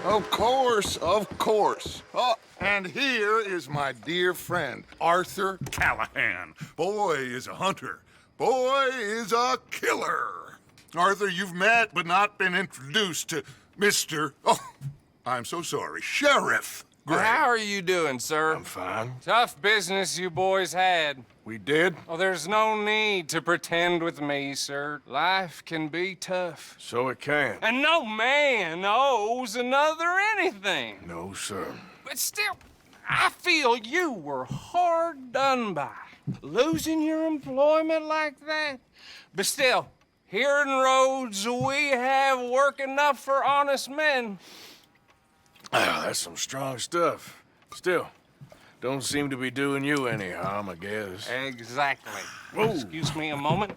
Of course, of course. Oh, and here is my dear friend, Arthur Callahan. Boy is a hunter. Boy is a killer. Arthur, you've met but not been introduced to Mr. Oh, I'm so sorry, Sheriff Gray. How are you doing, sir? I'm fine. Tough business you boys had. We did? Oh, there's no need to pretend with me, sir. Life can be tough. So it can. And no man owes another anything. No, sir. But still, I feel you were hard done by. Losing your employment like that. But still, here in Rhodes, we have work enough for honest men. Ah, that's some strong stuff. Still, don't seem to be doing you any harm, I guess. Exactly. Whoa. Excuse me a moment.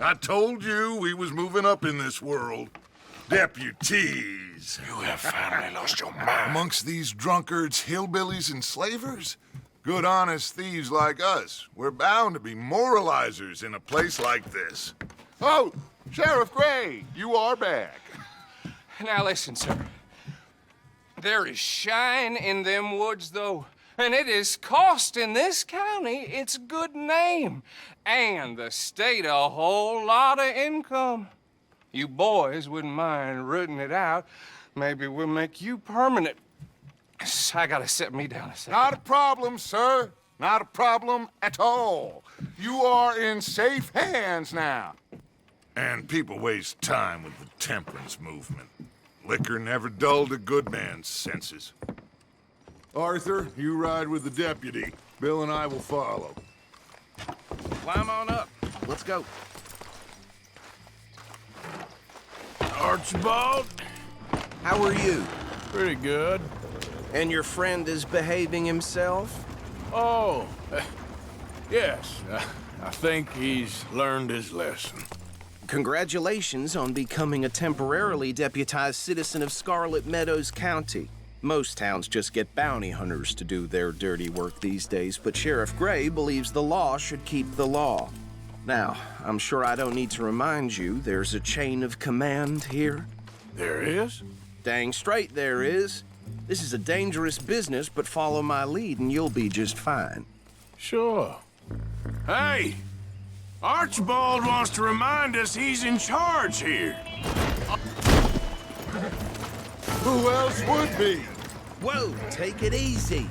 I told you we was moving up in this world. Deputies. You have finally lost your mind. Amongst these drunkards, hillbillies, and slavers? Good, honest thieves like us. We're bound to be moralizers in a place like this. Oh, Sheriff Gray, you are back. Now listen, sir. There is shine in them woods, though, and it is costing this county its good name and the state a whole lot of income. You boys wouldn't mind rooting it out. Maybe we'll make you permanent. I gotta sit me down a second. Not a problem, sir. Not a problem at all. You are in safe hands now. And people waste time with the temperance movement. Liquor never dulled a good man's senses. Arthur, you ride with the deputy. Bill and I will follow. Climb on up. Let's go. Archibald? How are you? Pretty good. And your friend is behaving himself? Oh, yes. I think he's learned his lesson. Congratulations on becoming a temporarily deputized citizen of Scarlet Meadows County. Most towns just get bounty hunters to do their dirty work these days, but Sheriff Gray believes the law should keep the law. Now, I'm sure I don't need to remind you there's a chain of command here. There is? Dang straight there is. This is a dangerous business, but follow my lead and you'll be just fine. Sure. Hey! Archibald wants to remind us he's in charge here. Who else would be? Whoa, take it easy.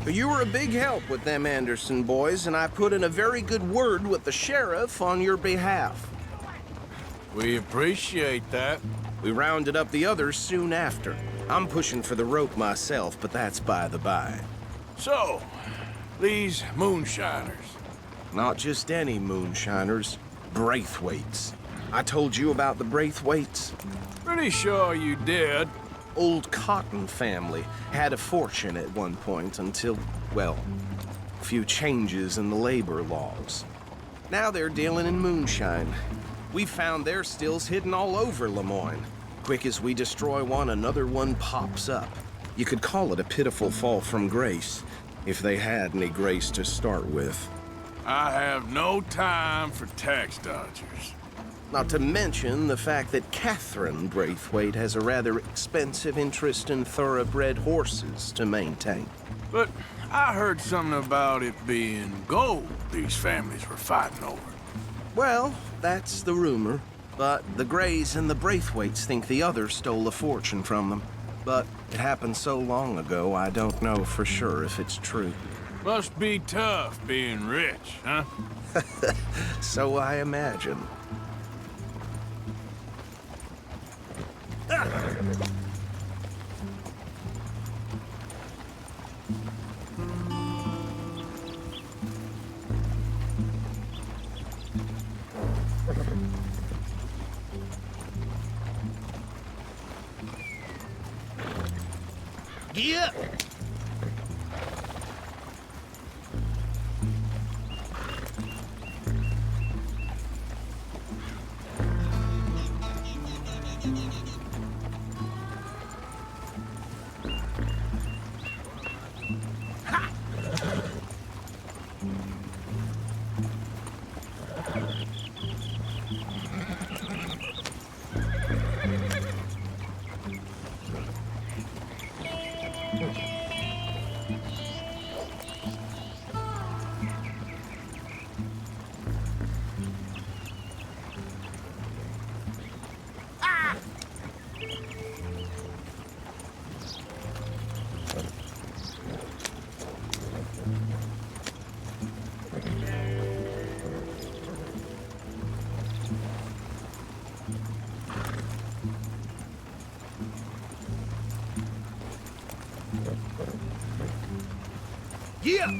You were a big help with them Anderson boys, and I put in a very good word with the sheriff on your behalf. We appreciate that. We rounded up the others soon after. I'm pushing for the rope myself, but that's by the by. So, these moonshiners. Not just any moonshiners, Braithwaites. I told you about the Braithwaites? Pretty sure you did. Old Cotton family had a fortune at one point until, well, a few changes in the labor laws. Now they're dealing in moonshine. We've found their stills hidden all over Lemoyne. Quick as we destroy one, another one pops up. You could call it a pitiful fall from grace, if they had any grace to start with. I have no time for tax dodgers. Not to mention the fact that Catherine Braithwaite has a rather expensive interest in thoroughbred horses to maintain. But I heard something about it being gold these families were fighting over. Well, that's the rumor. But the Grays and the Braithwaites think the other stole a fortune from them. But it happened so long ago, I don't know for sure if it's true. Must be tough being rich, huh? So I imagine. Gee up! Yeah!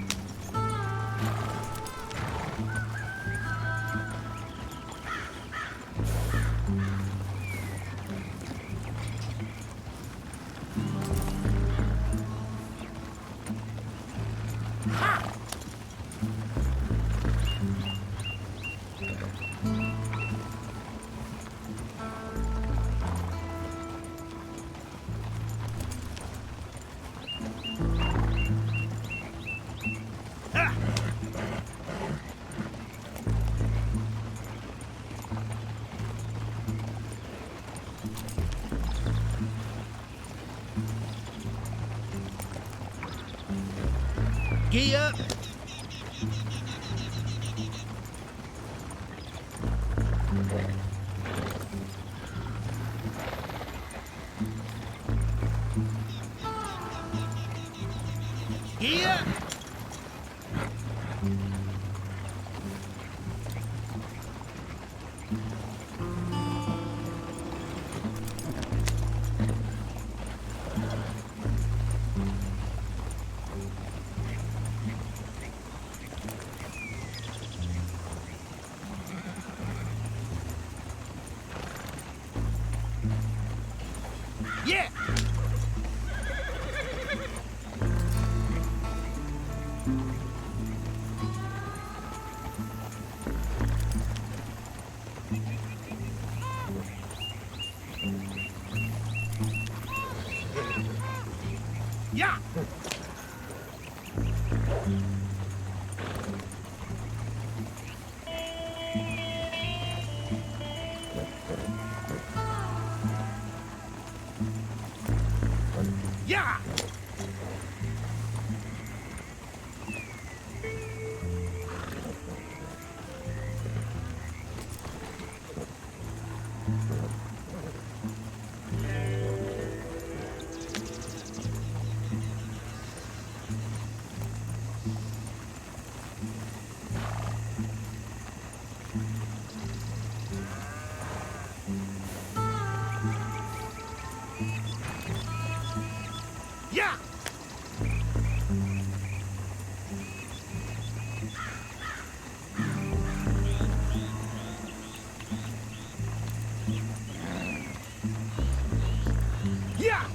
Gee up! Gee up! Yeah! Yeah! Yeah! Yeah! Yeah!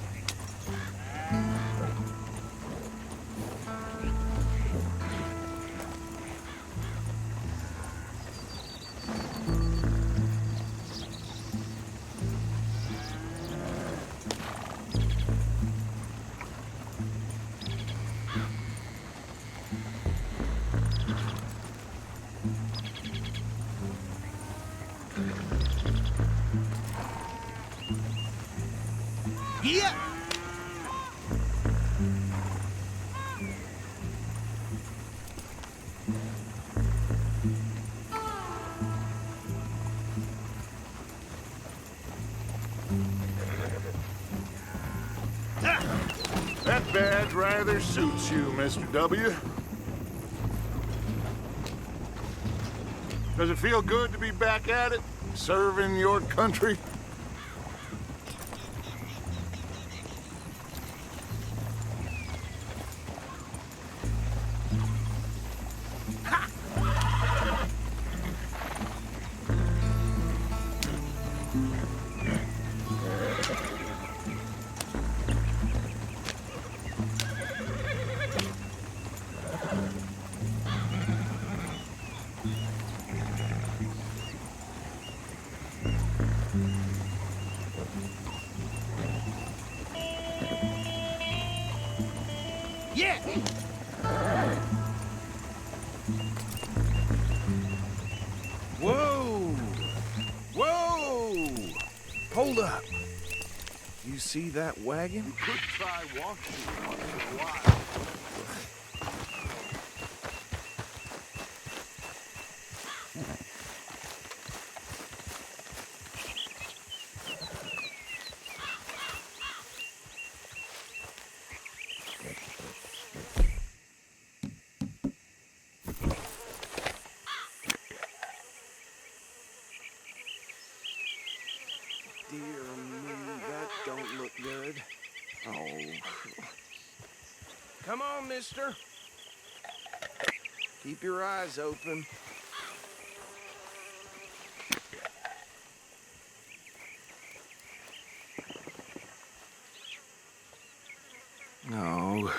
Yeah! That badge rather suits you, Mr. W. Does it feel good to be back at it, serving your country? Hold up. You see that wagon? Could try walking once in a while. Dear me, that don't look good. Oh. Come on, mister. Keep your eyes open. No.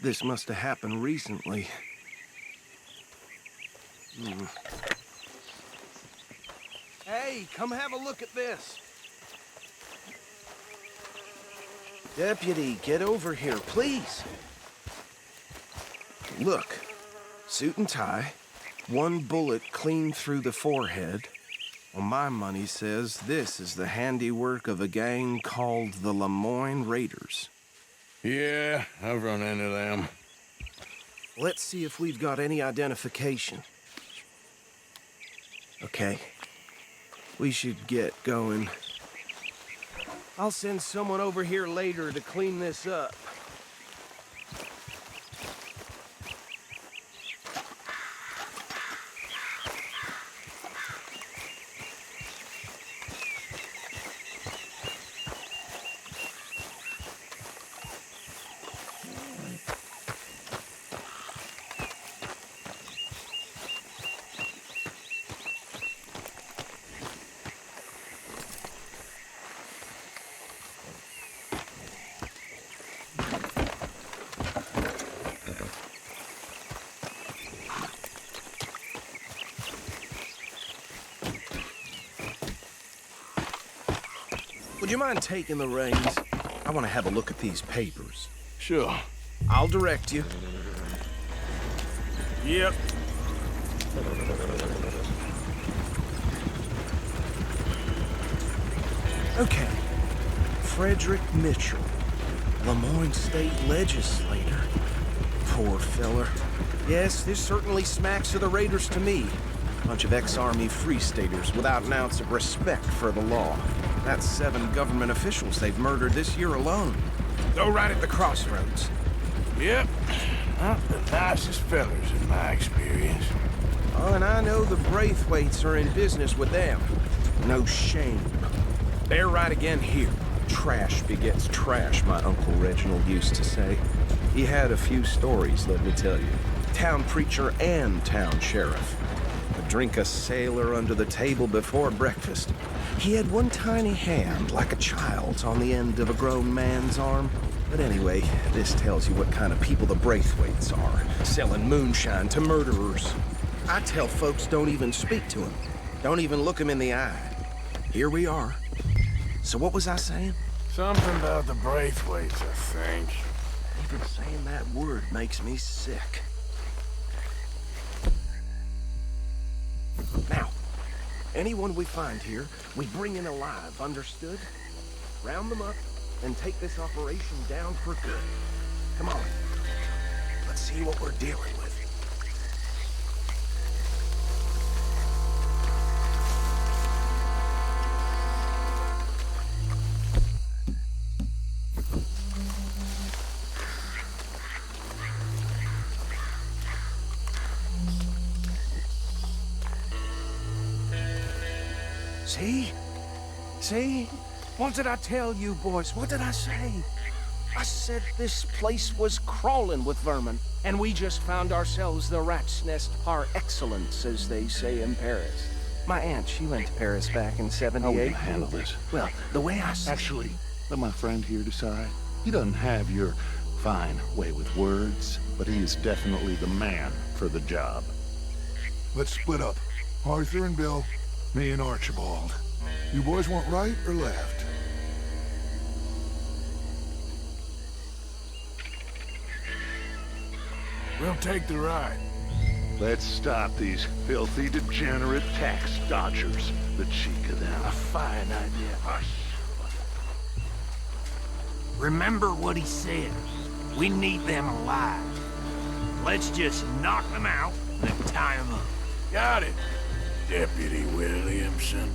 This must have happened recently. Hey, come have a look at this. Deputy, get over here, please. Look, suit and tie, one bullet clean through the forehead. Well, my money says this is the handiwork of a gang called the Lemoyne Raiders. Yeah, I've run into them. Let's see if we've got any identification. Okay, we should get going. I'll send someone over here later to clean this up. Would you mind taking the reins? I want to have a look at these papers. Sure. I'll direct you. Yep. Okay. Frederick Mitchell, Lemoyne State Legislator. Poor feller. Yes, this certainly smacks of the Raiders to me. Bunch of ex-Army Free Staters without an ounce of respect for the law. That's 7 government officials they've murdered this year alone. Go right at the crossroads. Yep. Not the nicest fellers in my experience. Oh, and I know the Braithwaites are in business with them. No shame. They're right again here. Trash begets trash, my Uncle Reginald used to say. He had a few stories, let me tell you. Town preacher and town sheriff. Would drink a sailor under the table before breakfast. He had one tiny hand, like a child's, on the end of a grown man's arm. But anyway, this tells you what kind of people the Braithwaites are, selling moonshine to murderers. I tell folks don't even speak to him. Don't even look him in the eye. Here we are. So what was I saying? Something about the Braithwaites, I think. Even saying that word makes me sick. Now, anyone we find here, we bring in alive, understood? Round them up and take this operation down for good. Come on. Let's see what we're dealing with. See? See? What did I tell you, boys? What did I say? I said this place was crawling with vermin, and we just found ourselves the rat's nest par excellence, as they say in Paris. My aunt, she went to Paris back in How will '78. you handle this? Well, the way I see Actually, let my friend here decide. He doesn't have your fine way with words, but he is definitely the man for the job. Let's split up. Arthur and Bill, me and Archibald. You boys want right or left? We'll take the ride. Let's stop these filthy, degenerate tax dodgers. The cheek of them. A fine idea. Hush. Remember what he said. We need them alive. Let's just knock them out, then tie them up. Got it, Deputy Williamson.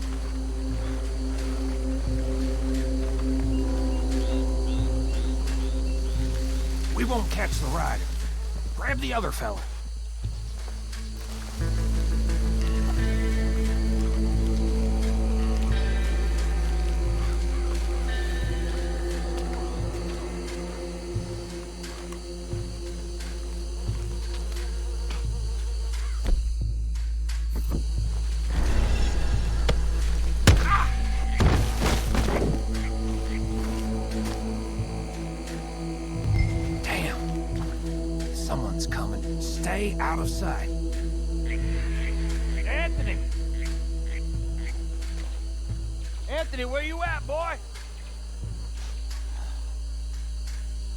We won't catch the rider. Grab the other fella. Someone's coming. Stay out of sight. Anthony! Anthony, where you at, boy?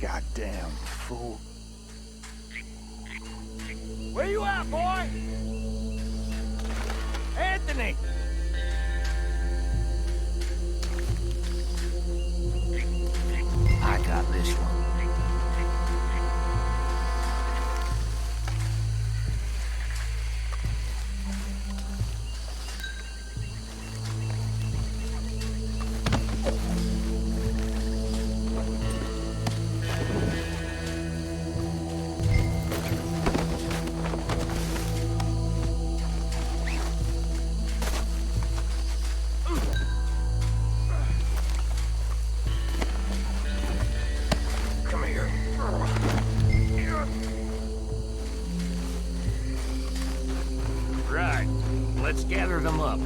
Goddamn fool. Where you at, boy? Anthony! I got this one. Right. Let's gather them up.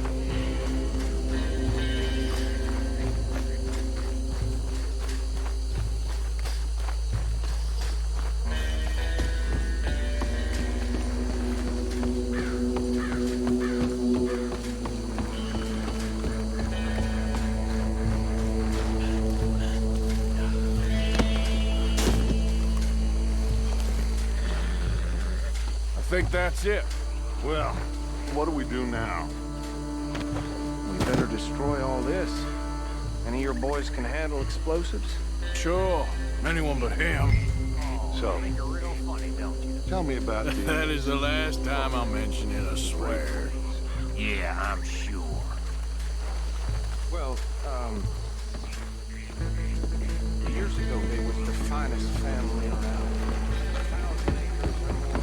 I think that's it. Well, what do we do now? We better destroy all this. Any of your boys can handle explosives? Sure, anyone but him. So, tell me about That the... is the last time I mention it, I swear. Yeah, I'm sure. Well, years ago they was the finest family around. 1,000 acres or more.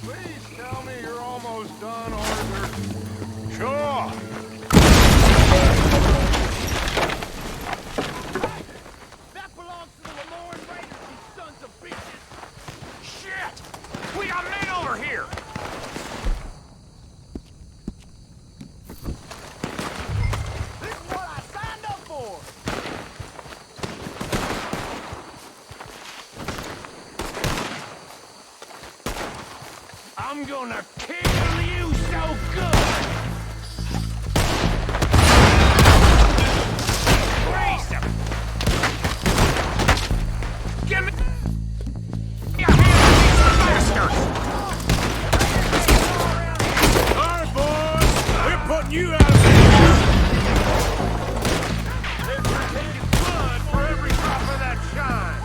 Please tell me you're almost done, Arthur. Sure. That belongs to the Lemoran Raiders, you sons of bitches! Shit! We got men over here! This is what I signed up for! I'm gonna kill you so good! Raise him! Give me a hand, you bastards! All right, boys, we're putting you out of here. We're taking blood for every drop of that shine.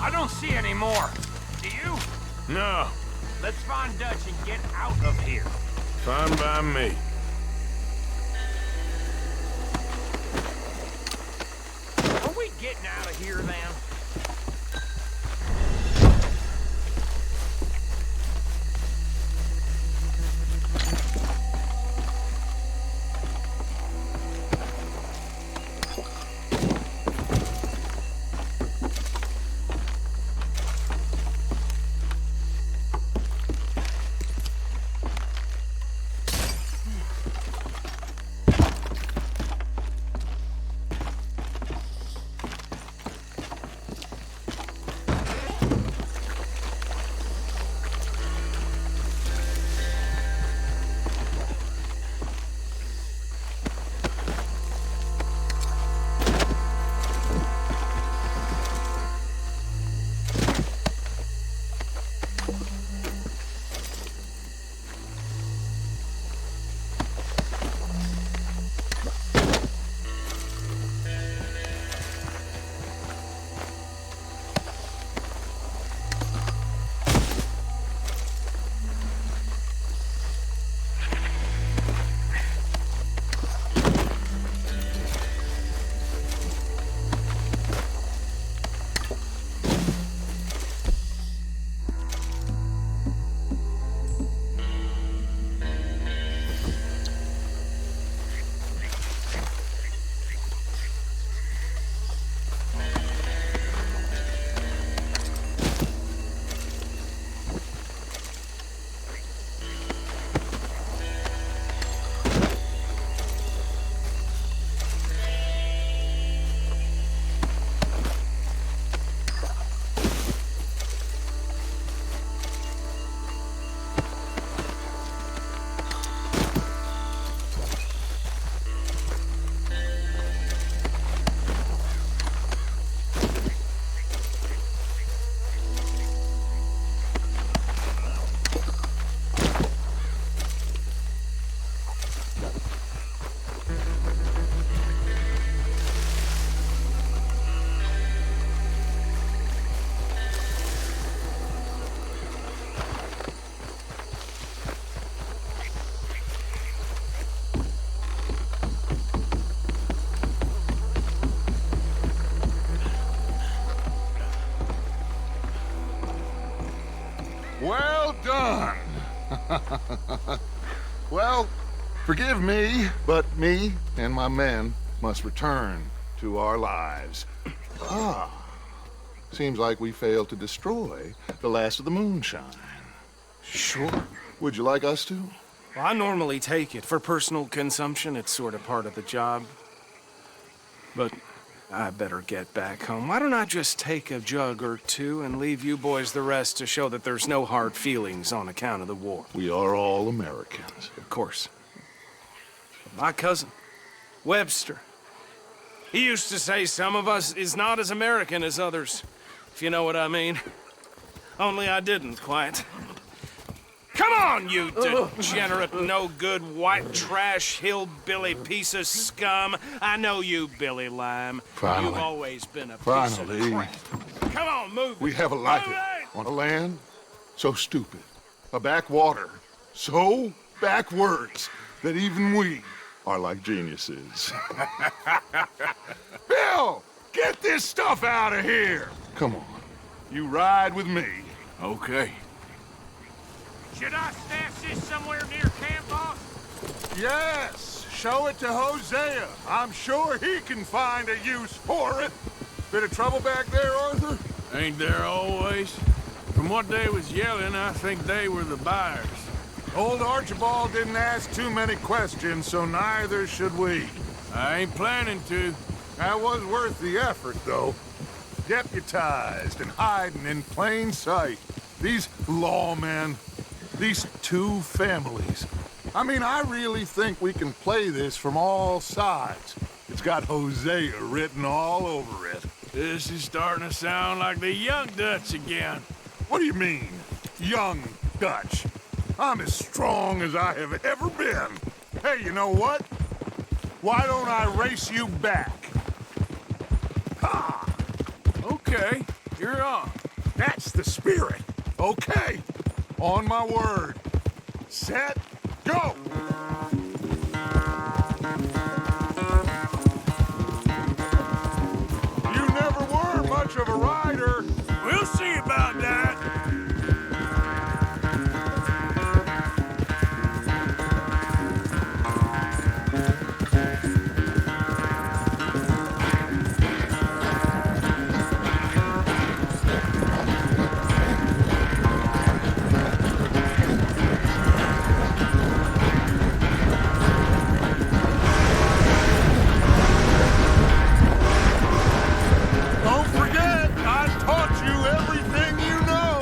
I don't see any more. Do you? No, Let's find Dutch and get out of here. fine by me. Are we getting out of here then? Well done. Well, forgive me, but me and my men must return to our lives. Seems like we failed to destroy the last of the moonshine. Sure. Would you like us to? Well, I normally take it. For personal consumption, it's sort of part of the job. But I better get back home. Why don't I just take a jug or two and leave you boys the rest to show that there's no hard feelings on account of the war? We are all Americans. Of course. My cousin, Webster, he used to say some of us is not as American as others, if you know what I mean. Only I didn't quite. Come on, you degenerate, no-good, white trash, hillbilly piece of scum. I know you, Billy Lime. Finally. You've always been a piece Finally. of crap. Come on, move We it. have a life Move it. on a land so stupid, a backwater so backwards that even we are like geniuses. Bill, get this stuff out of here. Come on, you ride with me. Okay. Should I stash this somewhere near camp, boss? Yes, show it to Hosea. I'm sure he can find a use for it. Bit of trouble back there, Arthur? Ain't there always? From what they was yelling, I think they were the buyers. Old Archibald didn't ask too many questions, so neither should we. I ain't planning to. That was worth the effort, though. Deputized and hiding in plain sight. These lawmen, these two families. I mean, I really think we can play this from all sides. It's got Hosea written all over it. This is starting to sound like the young Dutch again. What do you mean, young Dutch? I'm as strong as I have ever been. Hey, you know what? Why don't I race you back? Ha! Okay, You're on. That's the spirit. Okay. On my word. Set, go! You never were much of a rider. We'll see about that. Don't forget, I taught you everything you know.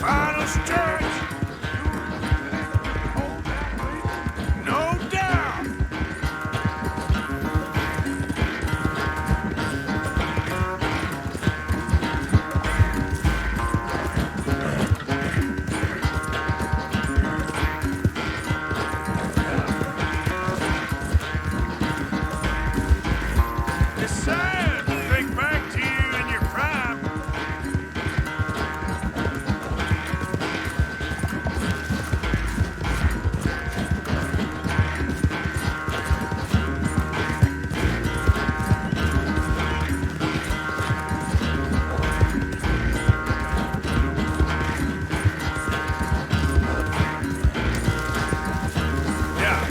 Final stretch. No doubt. It's sad to think back to you in your prime. Yeah.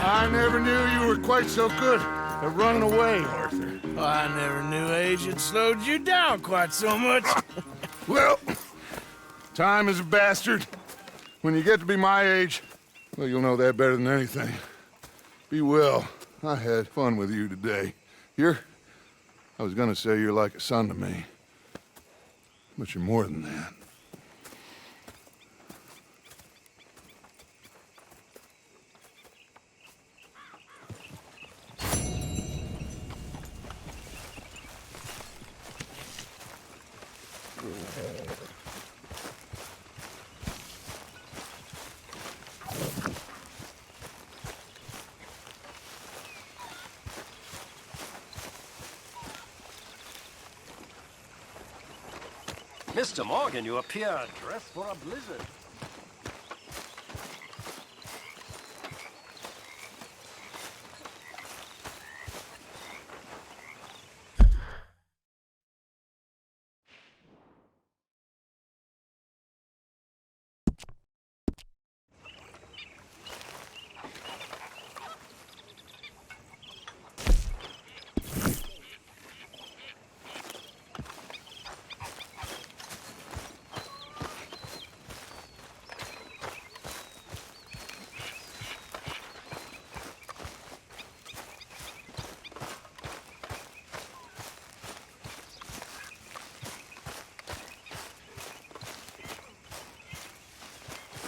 I never knew you were quite so good at running away, Arthur. Well, I never knew age had slowed you down quite so much. Well, time is a bastard. When you get to be my age, well, you'll know that better than anything. Be well. I had fun with you today. I was gonna say you're like a son to me. But you're more than that. Mr. Morgan, you appear dressed for a blizzard.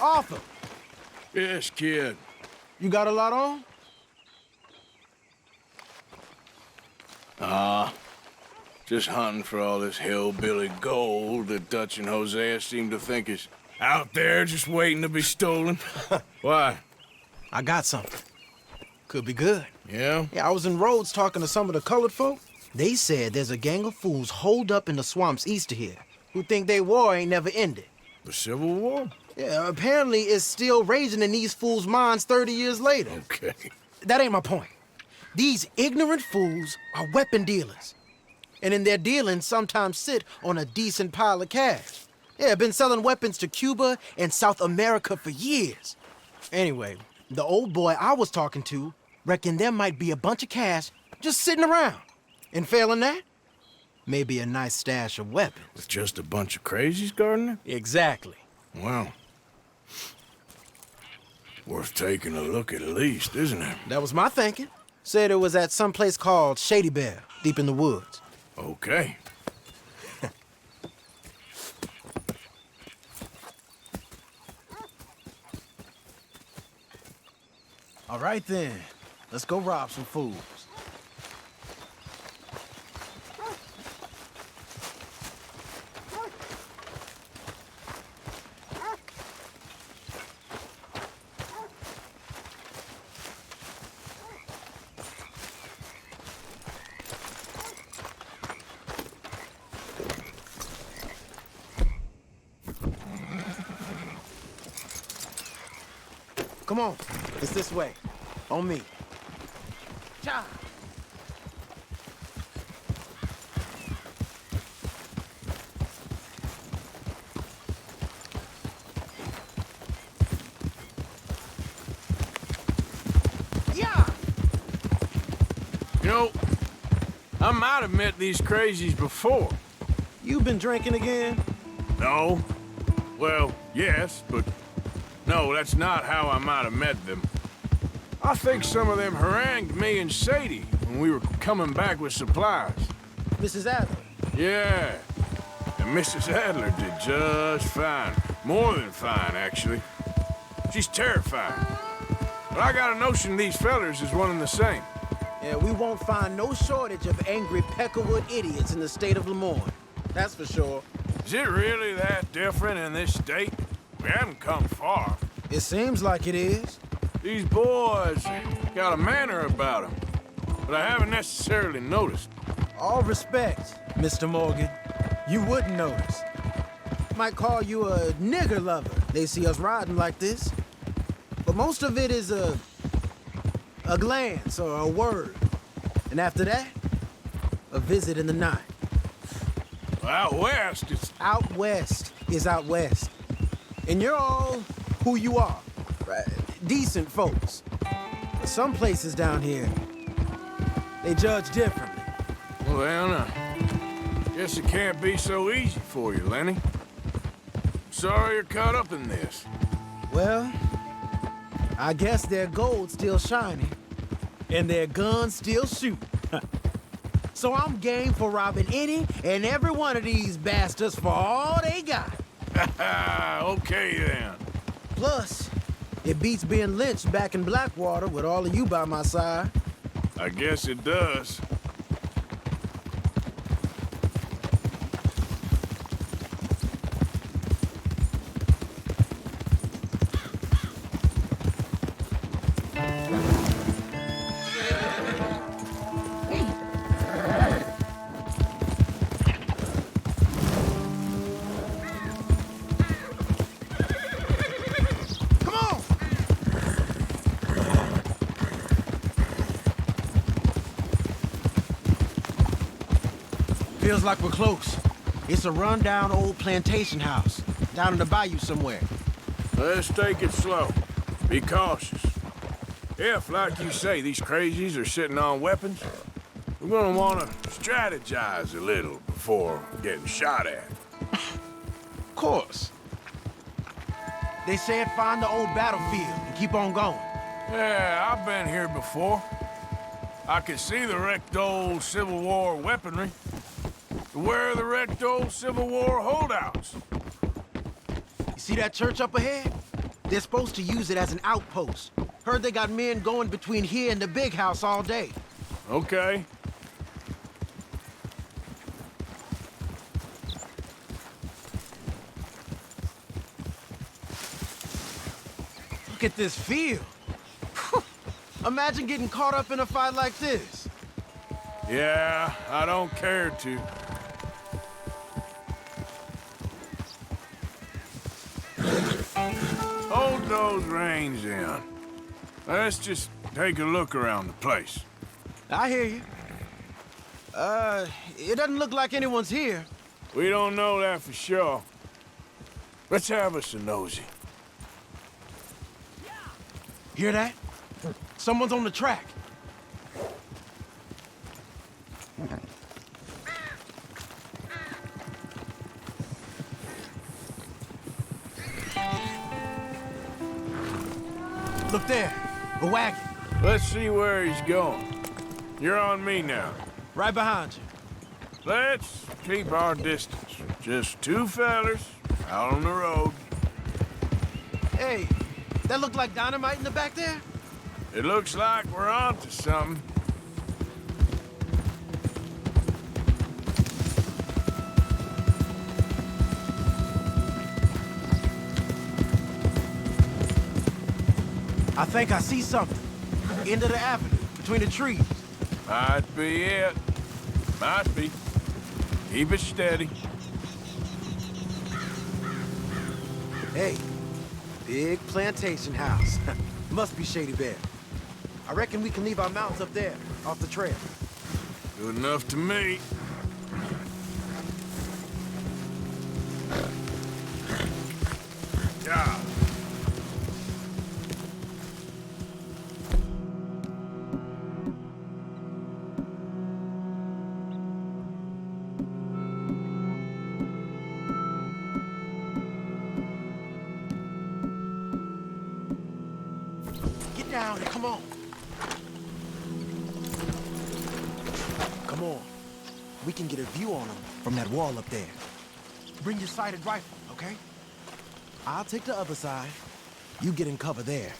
Arthur, Yes, kid. you got a lot on? Just hunting for all this hillbilly gold that Dutch and Hosea seem to think is out there just waiting to be stolen. Why? I got something. Could be good. Yeah? Yeah, I was in Rhodes talking to some of the colored folk. They said there's a gang of fools holed up in the swamps east of here who think their war ain't never ended. The Civil War? Yeah, apparently it's still raging in these fools' minds 30 years later. Okay. That ain't my point. These ignorant fools are weapon dealers. And in their dealings sometimes sit on a decent pile of cash. Yeah, been selling weapons to Cuba and South America for years. Anyway, the old boy I was talking to reckoned there might be a bunch of cash just sitting around. And failing that, maybe a nice stash of weapons. With just a bunch of crazies guarding it? Exactly. Well, worth taking a look at least, isn't it? That was my thinking. Said it was at some place called Shady Bear, deep in the woods. Okay. All right then, let's go rob some fools. Come on, it's this way. On me. Cha! Yeah! You know, I might have met these crazies before. You been drinking again? No. Well, yes, but no, that's not how I might have met them. I think some of them harangued me and Sadie when we were coming back with supplies. Mrs. Adler. Yeah. And Mrs. Adler did just fine. More than fine, actually. She's terrifying. But I got a notion these fellers is one and the same. Yeah, we won't find no shortage of angry Peckerwood idiots in the state of Lemoyne. That's for sure. Is it really that different in this state? We haven't come far. It seems like it is. These boys got a manner about them, but I haven't necessarily noticed. All respect, Mr. Morgan. You wouldn't notice. Might call you a nigger lover. They see us riding like this. But most of it is a glance or a word. And after that, a visit in the night. Out west, it's... Out west is out west. And you're all who you are. Right? Decent folks. But some places down here, they judge differently. Well, then, guess it can't be so easy for you, Lenny. Sorry you're caught up in this. Well, I guess their gold's still shining, and their guns still shoot. So I'm game for robbing any and every one of these bastards for all they got. Okay, then. Plus, it beats being lynched back in Blackwater with all of you by my side. I guess it does. Feels like we're close. It's a rundown old plantation house, down in the bayou somewhere. Let's take it slow. Be cautious. If, like you say, these crazies are sitting on weapons, we're gonna wanna strategize a little before getting shot at. Of course. They said find the old battlefield and keep on going. Yeah, I've been here before. I can see the wrecked old Civil War weaponry. Where are the wrecked old Civil War holdouts? You see that church up ahead? They're supposed to use it as an outpost. Heard they got men going between here and the big house all day. Okay. Look at this field. Imagine getting caught up in a fight like this. Yeah, I don't care to. Hold those reins in. Let's just take a look around the place. I hear you. It doesn't look like anyone's here. We don't know that for sure. Let's have us a nosy. Hear that? Someone's on the track. Look there, a wagon. Let's see where he's going. You're on me now. Right behind you. Let's keep our distance. Just two fellers out on the road. Hey, that look like dynamite in the back there? It looks like we're onto something. I think I see something. End of the avenue, between the trees. Might be it. Might be. Keep it steady. Hey, big plantation house. Must be Shady Bear. I reckon we can leave our mounts up there, off the trail. Good enough to me. Yeah. Get down and come on. Come on. We can get a view on them from that wall up there. Bring your sighted rifle, okay? I'll take the other side. You get in cover there.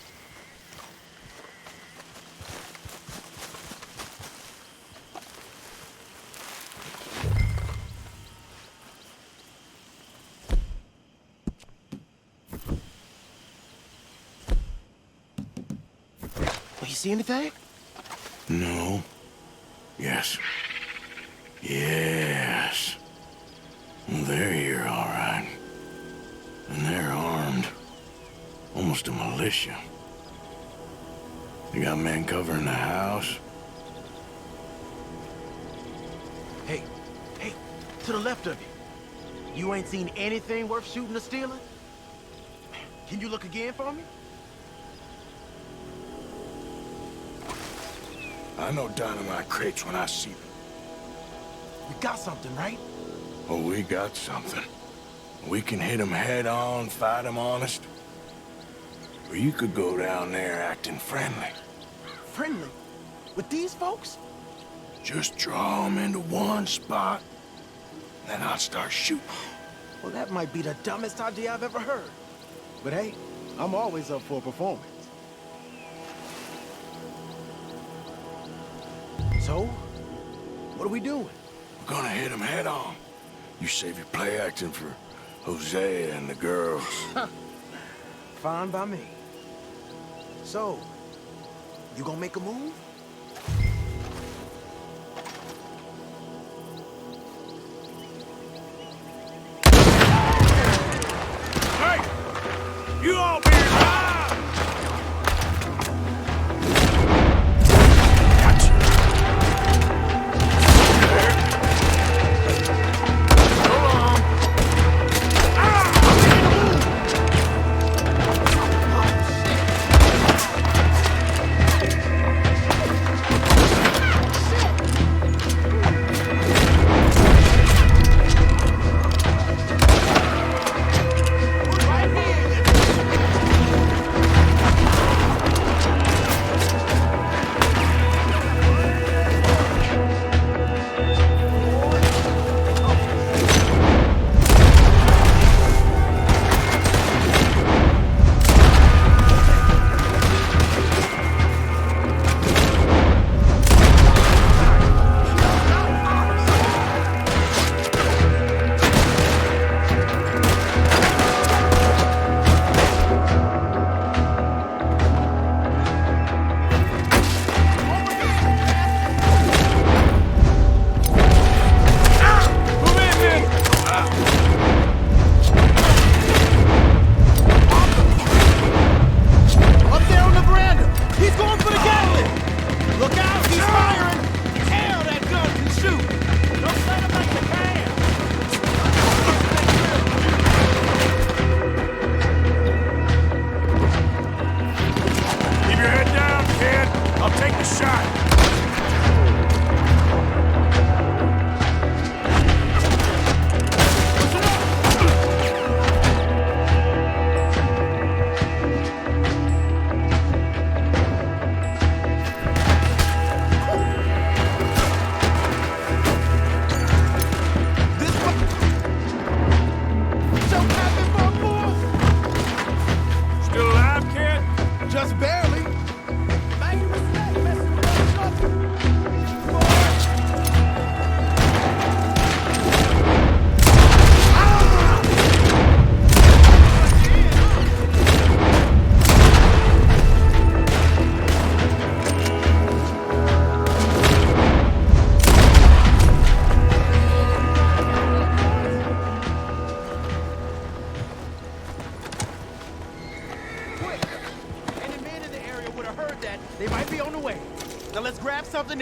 Oh, you see anything? No. Yes. Yes. Well, they're here, all right. And they're armed. Almost a militia. They got men covering the house. Hey, to the left of you. You ain't seen anything worth shooting or stealing? Can you look again for me? I know dynamite crates when I see them. We got something, right? Oh, we got something. We can hit them head on, fight them honest. Or you could go down there acting friendly. Friendly? With these folks? Just draw them into one spot, then I'll start shooting. Well, that might be the dumbest idea I've ever heard. But hey, I'm always up for a performance. So, what are we doing? We're gonna hit them head on. You save your play acting for Hosea and the girls. Fine by me. So, you gonna make a move? Hey! You all be alive!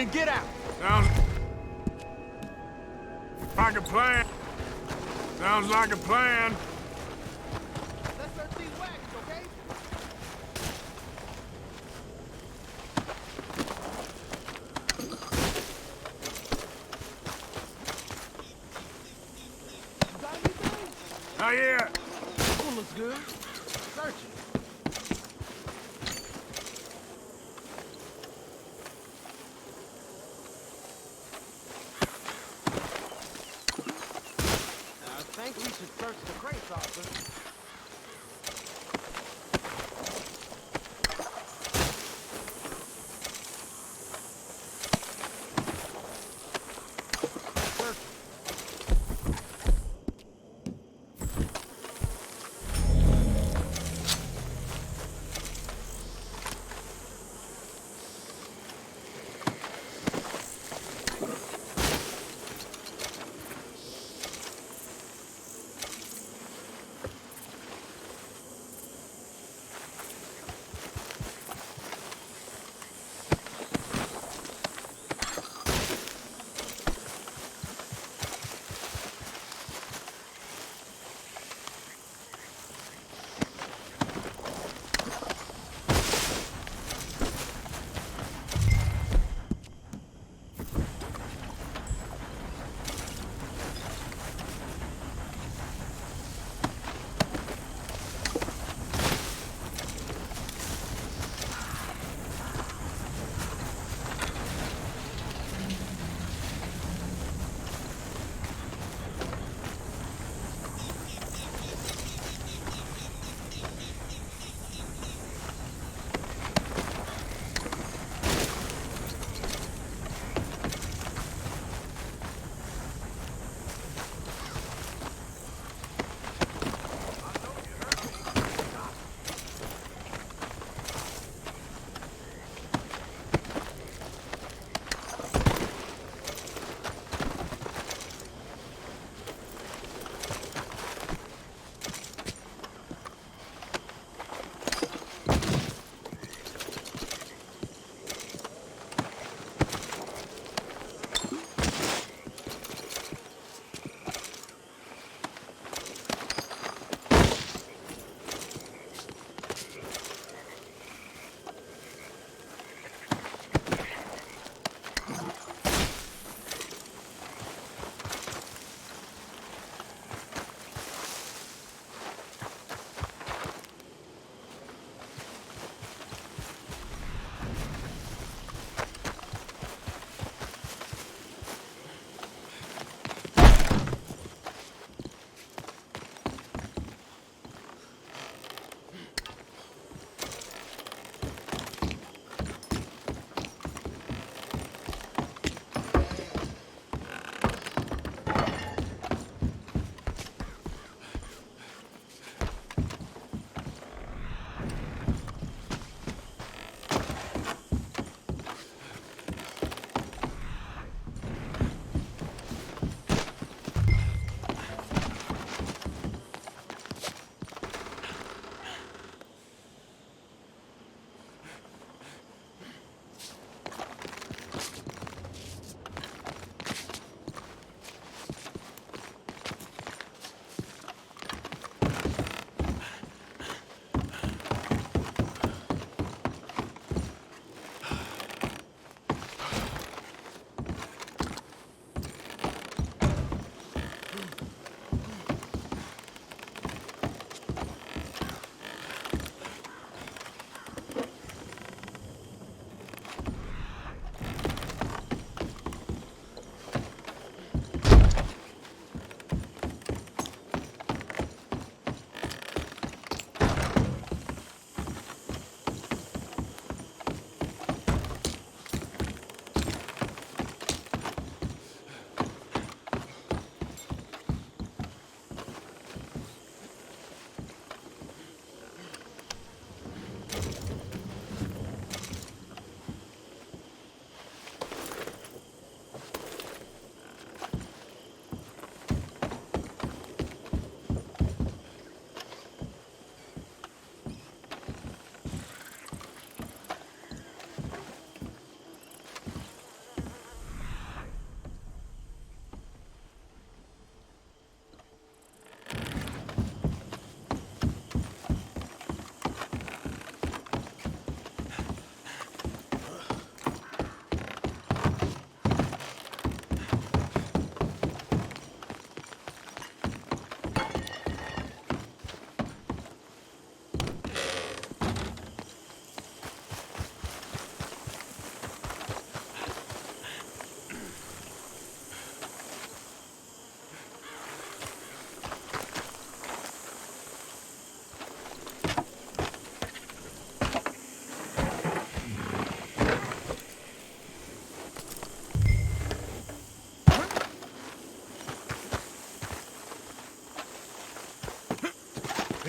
open and get out. Sounds like a plan. Sounds like a plan. Let's search these wagons, okay? You got anything? Not yet. This one looks good. Search it. I think we should search the crates, officer.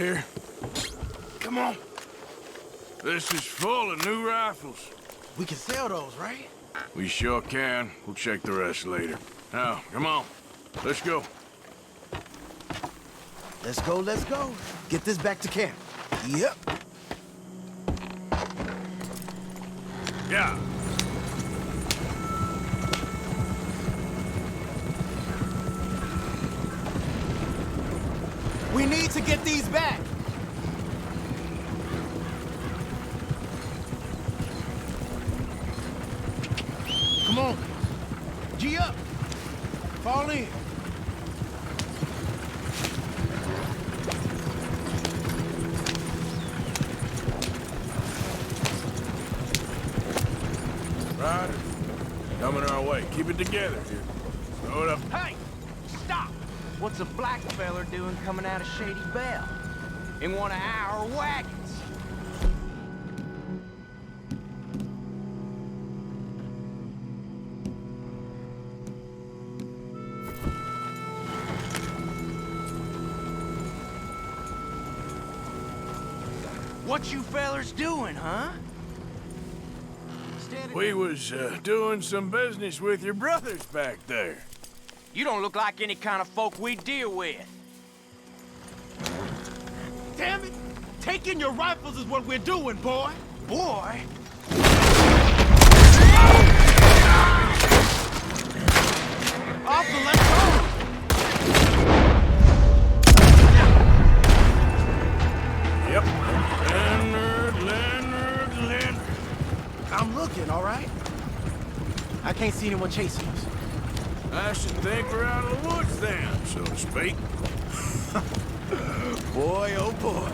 Here. Come on. This is full of new rifles. We can sell those, right? We sure can. We'll check the rest later. Now, come on. Let's go. Let's go, let's go. Get this back to camp. Yep. Yeah. We need to get these back. Come on. G up. Fall in. Ryder, coming our way. Keep it together here. Throw it up. Hey! Stop! What's a black feller doing coming out of Shady Belle? In one of our wagons? What you fellers doing, huh? We was doing some business with your brothers back there. You don't look like any kind of folk we deal with. Damn it! Taking your rifles is what we're doing, boy! Boy? Off the left home! Yep. Leonard. I'm looking, all right? I can't see anyone chasing us. I should think we're out of the woods then, so to speak. Boy, oh boy.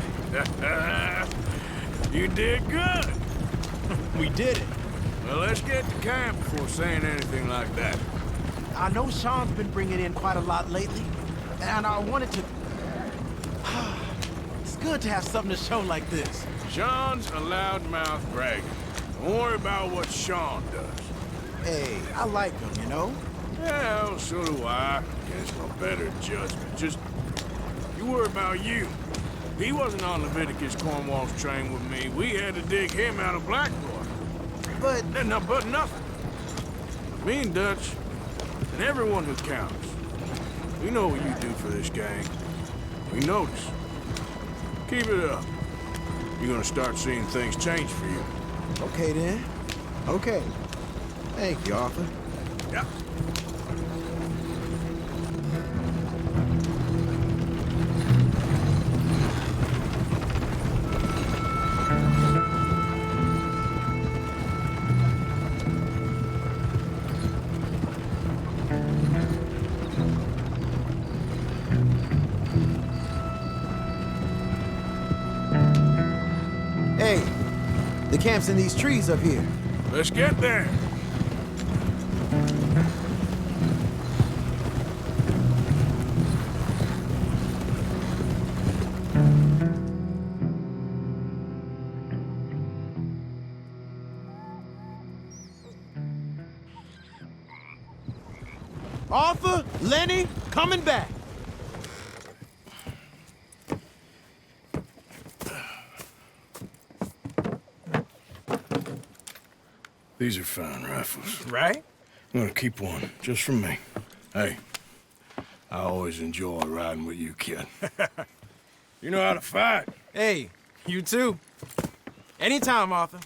You did good. We did it. Well, let's get to camp before saying anything like that. I know Sean's been bringing in quite a lot lately, and I wanted to... It's good to have something to show like this. Sean's a loudmouth bragging. Don't worry about what Sean does. Hey, I like him, you know? Well, so do I. Guess no better judgment. Just, you worry about you. He wasn't on Leviticus Cornwall's train with me. We had to dig him out of Blackwater. But... But nothing. Me and Dutch, and everyone who counts. We know what you do for this gang. We notice. Keep it up. You're gonna start seeing things change for you. Okay, then. Okay. Thank you, Arthur. Yeah. Hey, the camp's in these trees up here. Let's get there. Arthur, Lenny, coming back. These are fine rifles. Right? I'm gonna keep one, just for me. Hey, I always enjoy riding with you, kid. You know how to fight. Hey, you too. Anytime, Arthur.